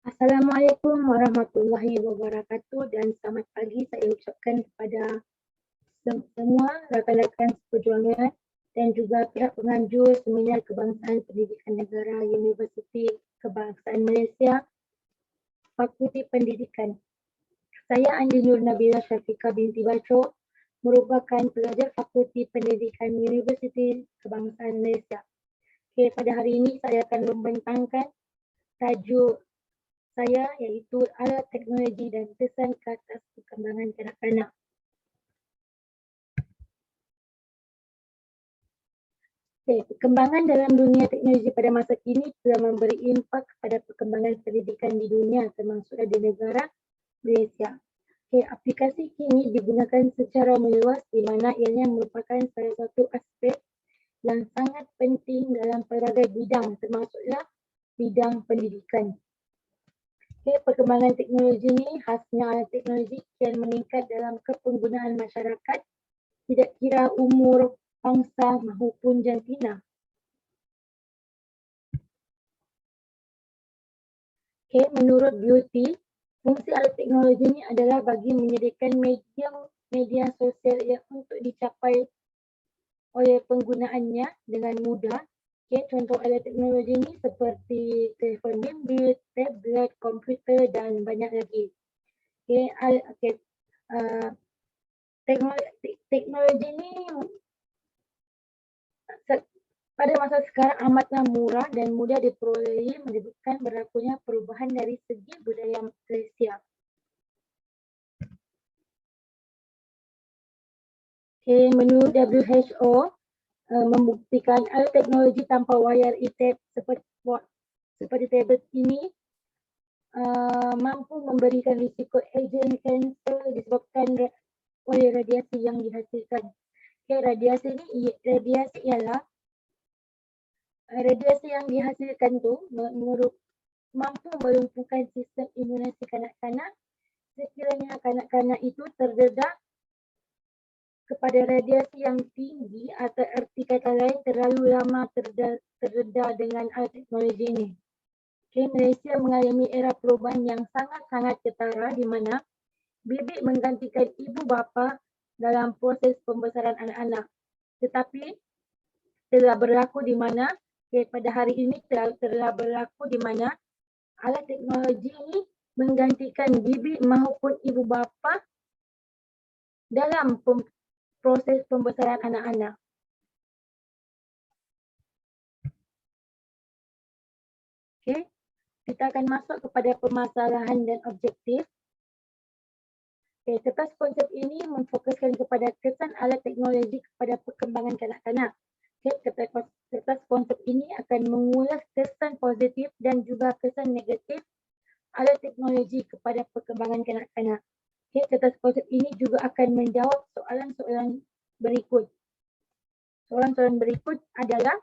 Assalamualaikum warahmatullahi wabarakatuh dan selamat pagi saya ucapkan kepada semua rakan-rakan seperjuangan dan juga pihak penganjur Seminar Kebangsaan Pendidikan Negara Universiti Kebangsaan Malaysia Fakulti Pendidikan. Saya Andi Nur Nabila Syafiqah binti Baco, merupakan pelajar Fakulti Pendidikan Universiti Kebangsaan Malaysia. Okay, pada hari ini saya akan membentangkan tajuk saya iaitu alat teknologi dan kesan ke atas perkembangan kanak-kanak. Okay, perkembangan dalam dunia teknologi pada masa kini telah memberi impak kepada perkembangan pendidikan di dunia termasuklah di negara Malaysia. Okay, aplikasi kini digunakan secara meluas di mana ianya merupakan salah satu aspek yang sangat penting dalam pelbagai bidang termasuklah bidang pendidikan. Okay, perkembangan teknologi ini khasnya alat teknologi kian meningkat dalam kepenggunaan masyarakat tidak kira umur, bangsa maupun jantina. Okay, menurut BOT, fungsi alat teknologi ini adalah bagi menyediakan media sosial yang untuk dicapai oleh penggunaannya dengan mudah. Okay, contoh alat teknologi ini seperti telefon bimbit, tablet, komputer dan banyak lagi. Okay, teknologi ini pada masa sekarang amatlah murah dan mudah diperolehi menyebabkan berlakunya perubahan dari segi budaya Malaysia. Okay, menurut WHO membuktikan alat teknologi tanpa wayar e-tab seperti tablet ini mampu memberikan risiko agent kanser disebabkan oleh radiasi yang dihasilkan. Okay, radiasi ialah radiasi yang dihasilkan tu mampu melumpuhkan sistem imunasi kanak-kanak sekiranya kanak-kanak itu terdedah kepada radiasi yang tinggi atau erti kata lain terlalu lama terdedah dengan alat teknologi ini. Okay, Malaysia mengalami era perubahan yang sangat-sangat ketara di mana bibik menggantikan ibu bapa dalam proses pembesaran anak-anak. Tetapi telah berlaku di mana pada hari ini telah berlaku di mana alat teknologi ini menggantikan bibik maupun ibu bapa dalam proses pembesaran anak-anak. Okay, kita akan masuk kepada permasalahan dan objektif. Okay, kertas konsep ini memfokuskan kepada kesan alat teknologi kepada perkembangan kanak-kanak. Okay, kertas konsep ini akan mengulas kesan positif dan juga kesan negatif alat teknologi kepada perkembangan kanak-kanak. Okay, kertas konsep ini juga akan menjawab soalan-soalan berikut. Soalan-soalan berikut adalah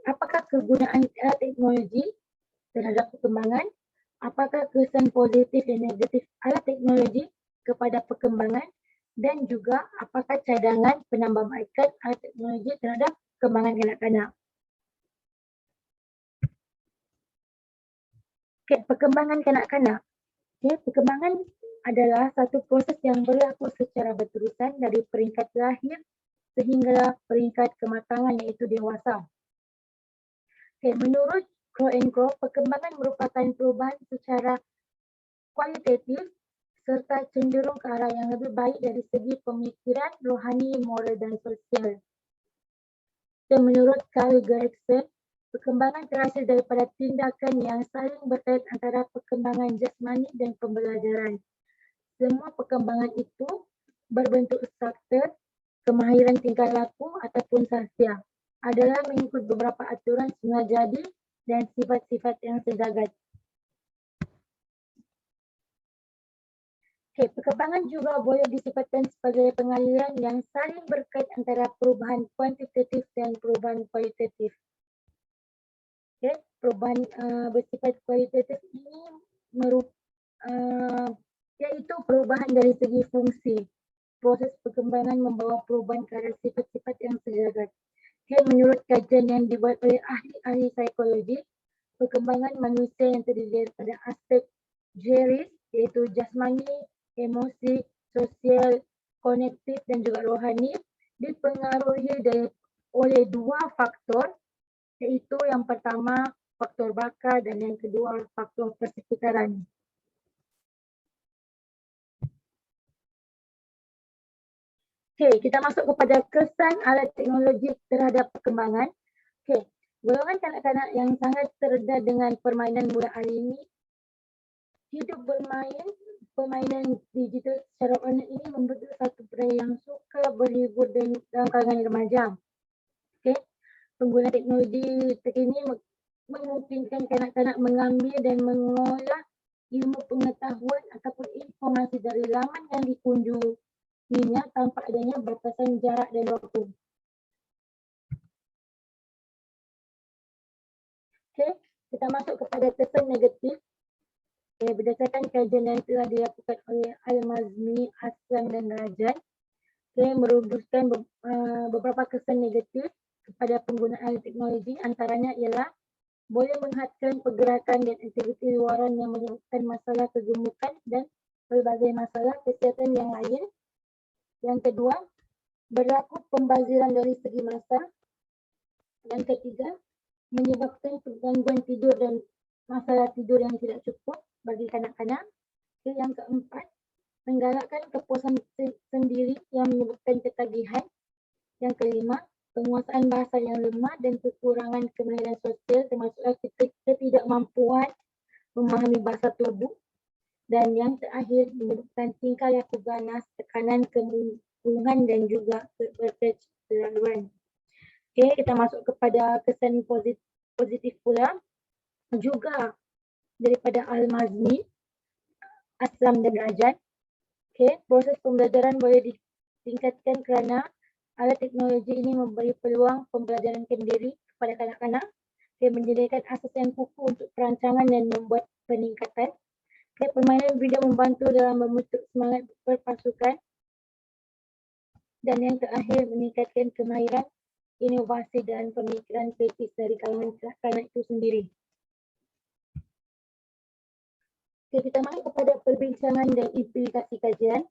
apakah kegunaan alat teknologi terhadap perkembangan, apakah kesan positif dan negatif alat teknologi kepada perkembangan dan juga apakah cadangan penambahbaikan alat teknologi terhadap perkembangan kanak-kanak. Okay, perkembangan kanak-kanak. Okay, perkembangan adalah satu proses yang berlaku secara berterusan dari peringkat lahir sehinggalah peringkat kematangan iaitu dewasa. Okay, menurut Crow and Crow, perkembangan merupakan perubahan secara kualitatif serta cenderung ke arah yang lebih baik dari segi pemikiran, rohani, moral dan sosial. Dan menurut Carl Gregson, perkembangan terhasil daripada tindakan yang saling berkait antara perkembangan jasmani dan pembelajaran. Semua perkembangan itu berbentuk struktur, kemahiran tingkah laku ataupun sahsia adalah mengikut beberapa aturan semula jadi dan sifat-sifat yang sejagat. Okay, perkembangan juga boleh disifatkan sebagai pengaliran yang saling berkait antara perubahan kuantitatif dan perubahan kualitatif. Okay, perubahan bersifat kualitatif ini iaitu perubahan dari segi fungsi. Proses perkembangan membawa perubahan ke arah sifat-sifat yang sejagat. Okay, menurut kajian yang dibuat oleh ahli-ahli psikologi, perkembangan manusia yang terdiri daripada aspek jeris, iaitu jasmani, emosi, sosial, kognitif dan juga rohani, dipengaruhi oleh dua faktor, iaitu yang pertama faktor baka dan yang kedua faktor persekitaran. Okey, kita masuk kepada kesan alat teknologi terhadap perkembangan. Okey, golongan kanak-kanak yang sangat terdedah dengan permainan muda hari ini hidup bermain permainan digital secara online ini membentuk satu budaya yang suka berhibur dalam kalangan remaja. Okay. Pengguna teknologi terkini memungkinkan kanak-kanak mengambil dan mengolah ilmu pengetahuan ataupun informasi dari laman yang dikunjunginya tanpa adanya batasan jarak dan waktu. Okay. Kita masuk kepada kesan negatif. Berdasarkan kajian yang telah dilakukan oleh Al-Mazmi, Aslam dan Rajan, merumuskan beberapa kesan negatif kepada penggunaan teknologi, antaranya ialah boleh menghadkan pergerakan dan aktiviti luaran yang menyebabkan masalah kegemukan dan pelbagai masalah kesihatan yang lain. Yang kedua, berlaku pembaziran dari segi masa. Yang ketiga, menyebabkan gangguan tidur dan masalah tidur yang tidak cukup bagi kanak-kanak. Yang keempat, menggalakkan kepuasan sendiri yang menyebabkan ketagihan. Yang kelima, penguasaan bahasa yang lemah dan kekurangan kemahiran sosial termasuklah ketidakmampuan memahami bahasa tubuh. Dan yang terakhir, menyebabkan tingkah laku ganas, tekanan kemungkinan dan juga keterlaluan. Okey, kita masuk kepada kesan positif pula. Juga daripada Al-Mazmi, Aslam dan Rajan. Okay, proses pembelajaran boleh ditingkatkan kerana alat teknologi ini memberi peluang pembelajaran sendiri kepada kanak-kanak. Okay, menyediakan asas yang kukuh untuk perancangan dan membuat peningkatan. Okay, permainan video membantu dalam membentuk semangat berpasukan. Dan yang terakhir, meningkatkan kemahiran, inovasi dan pemikiran kritis dari kalangan kanak-kanak itu sendiri. Okay, kita masuk kepada perbincangan dan implikasi kajian.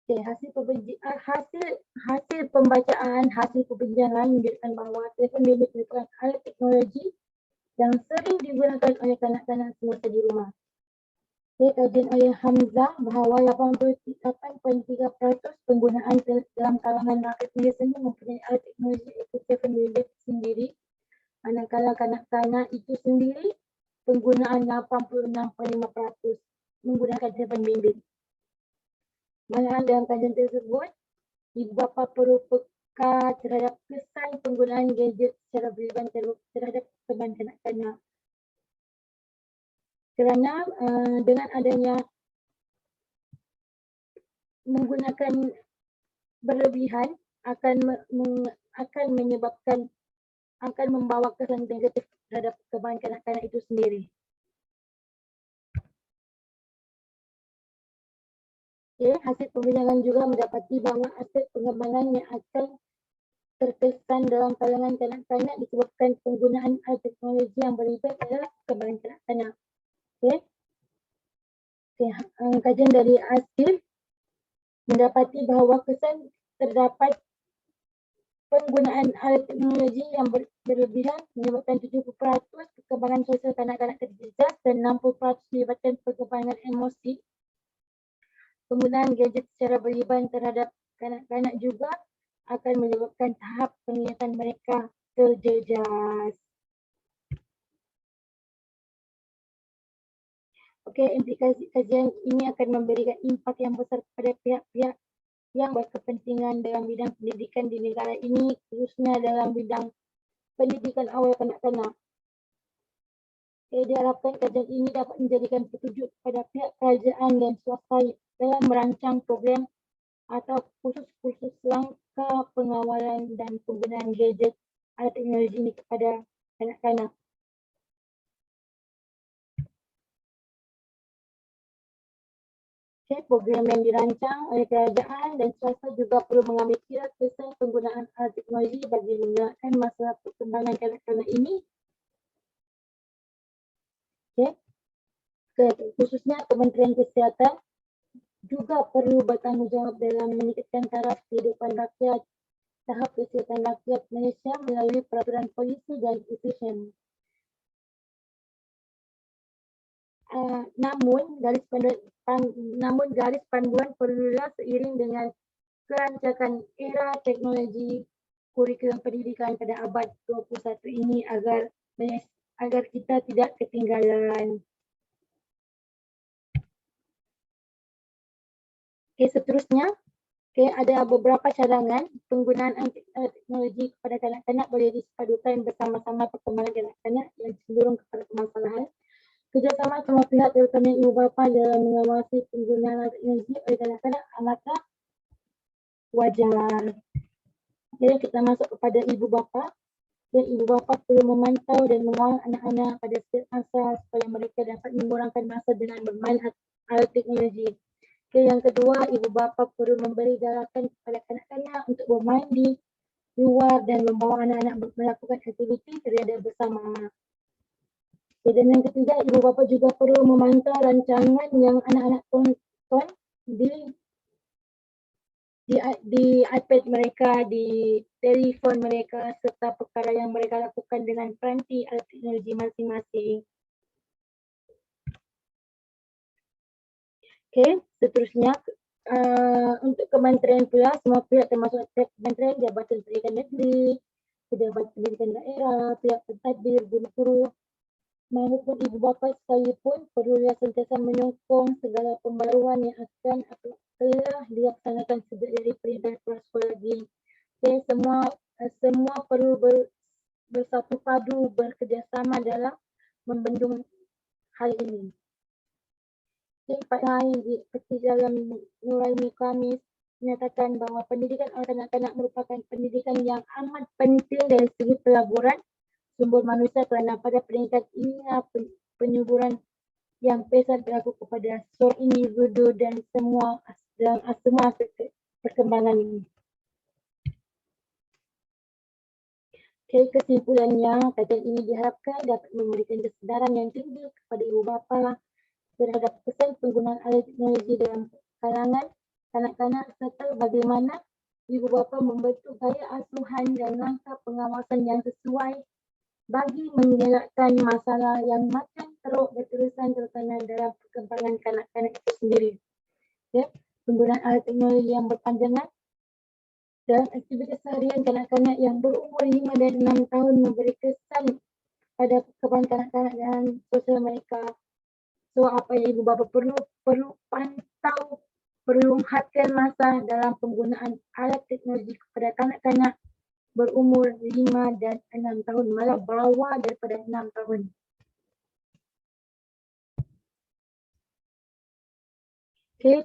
Okay, hasil pembacaan, hasil perbincangan menunjukkan bahawa telefon bimbit merupakan alat teknologi yang sering digunakan oleh kanak-kanak semasa di rumah. Okay, kajian oleh Hamzah bahawa 88.3% penggunaan dalam kalangan rakyat biasanya mempunyai alat teknologi iaitu telefon bimbit sendiri, manakala kanak-kanak itu sendiri penggunaan 86.5% menggunakan telefon bimbit. Malahan dalam kajian tersebut, ibu bapa perlu peka terhadap kesan penggunaan gadget secara berlebihan terhadap perkembangan kanak-kanak. Kerana dengan adanya menggunakan berlebihan akan menyebabkan, akan membawa kesan negatif terhadap perkembangan kanak-kanak itu sendiri. Okay, hasil pembinaan juga mendapati bahawa aspek pengembangan yang akan terkesan dalam kalangan kanak-kanak disebabkan penggunaan alat teknologi yang berlebihan adalah perkembangan kanak-kanak. Okay. Kajian dari Asif mendapati bahawa kesan terdapat penggunaan alat teknologi yang berlebihan menyebabkan 70% perkembangan sosial kanak-kanak terjejas dan 60% menyebabkan perkembangan emosi. Penggunaan gadget secara berlebihan terhadap kanak-kanak juga akan menyebabkan tahap penglihatan mereka terjejas. Okey, implikasi kajian ini akan memberikan impak yang besar kepada pihak-pihak yang berkepentingan dalam bidang pendidikan di negara ini, khususnya dalam bidang pendidikan awal kanak-kanak. Diharapkan kajian ini dapat menjadikan petunjuk kepada pihak kerajaan dan swasta dalam merancang program atau kursus-kursus langkah pengawalan dan penggunaan gadget atau teknologi ini kepada kanak-kanak. Program yang dirancang oleh kerajaan dan swasta juga perlu mengambil kira kesan penggunaan alat teknologi bagi mengelakkan masalah perkembangan kanak-kanak ini Okay. Khususnya Kementerian Kesihatan juga perlu bertanggungjawab dalam meningkatkan taraf kehidupan rakyat, tahap kesihatan rakyat Malaysia melalui peraturan polisi dan efisien. Namun garis panduan perlulah seiring dengan kerancakan era teknologi kurikulum pendidikan pada abad 21 ini agar kita tidak ketinggalan. Okay, seterusnya, ada beberapa cadangan penggunaan teknologi kepada kanak-kanak boleh disepadukan bersama-sama perkembangan kanak-kanak yang cenderung kepada permasalahan. Kerjasama semua pihak terutama ibu bapa dalam mengawasi penggunaan teknologi oleh kanak-kanak amatlah wajar. Jadi kita masuk kepada ibu bapa. Ibu bapa perlu memantau dan mengawal anak-anak pada setiap masa supaya mereka dapat mengurangkan masa dengan bermain alat teknologi. Yang kedua, ibu bapa perlu memberi garakan kepada kanak-kanak untuk bermain di luar dan membawa anak-anak melakukan aktiviti riadah bersama. Dan yang ketiga, ibu bapa juga perlu memantau rancangan yang anak-anak tonton di iPad mereka, di telefon mereka serta perkara yang mereka lakukan dengan peranti alat teknologi masing-masing. Okay, seterusnya untuk kementerian pula, semua pihak termasuk kementerian, Jabatan Pendidikan Negeri, Pejabat Pendidikan Daerah, pihak pentadbir, guru-guru maupun ibu bapa sekalipun perlulah sentiasa menyokong segala pembaruan yang akan atau telah dilaksanakan sejak dari perintah prasekolah lagi. Okay, semua perlu bersatu padu bekerjasama dalam membendung hal ini. Empat lain seperti dalam Nuraini Khamis menyatakan bahawa pendidikan oleh kanak-kanak merupakan pendidikan yang amat penting dari segi pelaburan sumber manusia kerana pada peringkat inilah penyuburan yang besar berlaku kepada seorang individu dan semua aspek perkembangan ini. Okay, kesimpulannya, kajian ini diharapkan dapat memberikan kesedaran yang tinggi kepada ibu bapa terhadap kesan penggunaan alat teknologi dalam kalangan kanak-kanak serta bagaimana ibu bapa membentuk gaya asuhan dan langkah pengawasan yang sesuai bagi mengelakkan masalah yang makin teruk berterusan terutama dalam perkembangan kanak-kanak itu sendiri. Ya, penggunaan alat teknologi yang berpanjangan dalam aktivitas harian kanak-kanak yang berumur 5 dan 6 tahun memberi kesan pada perkembangan kanak-kanak dan sosial mereka. So apa yang ibu bapa perlu pantau, perlu hadkan masa dalam penggunaan alat teknologi kepada kanak-kanak berumur 5 dan 6 tahun, malah bawah daripada 6 tahun. Okay,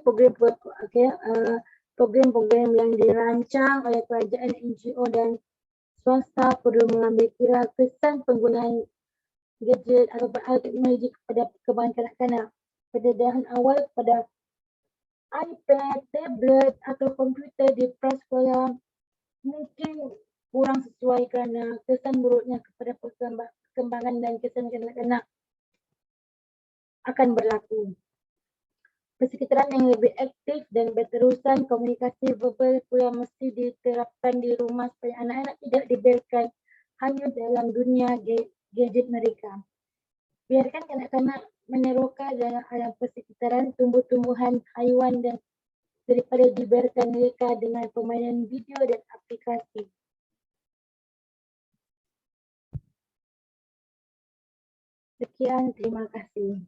program-program yang dirancang oleh kerajaan, NGO dan swasta perlu mengambil kira kesan penggunaan gadget atau alat teknologi kepada perkembangan kanak-kanak. Pendedahan awal pada iPad, tablet atau komputer di prasekolah mungkin kurang sesuai kerana kesan buruknya kepada perkembangan dan kesan kanak-kanak akan berlaku. Persekitaran yang lebih aktif dan berterusan komunikasi verbal pula mesti diterapkan di rumah supaya anak-anak tidak dibiarkan hanya dalam dunia gadget mereka. Biarkan kanak-kanak meneroka dalam alam persekitaran tumbuh-tumbuhan, haiwan dan daripada dibiarkan mereka dengan permainan video dan aplikasi. Sekian, terima kasih.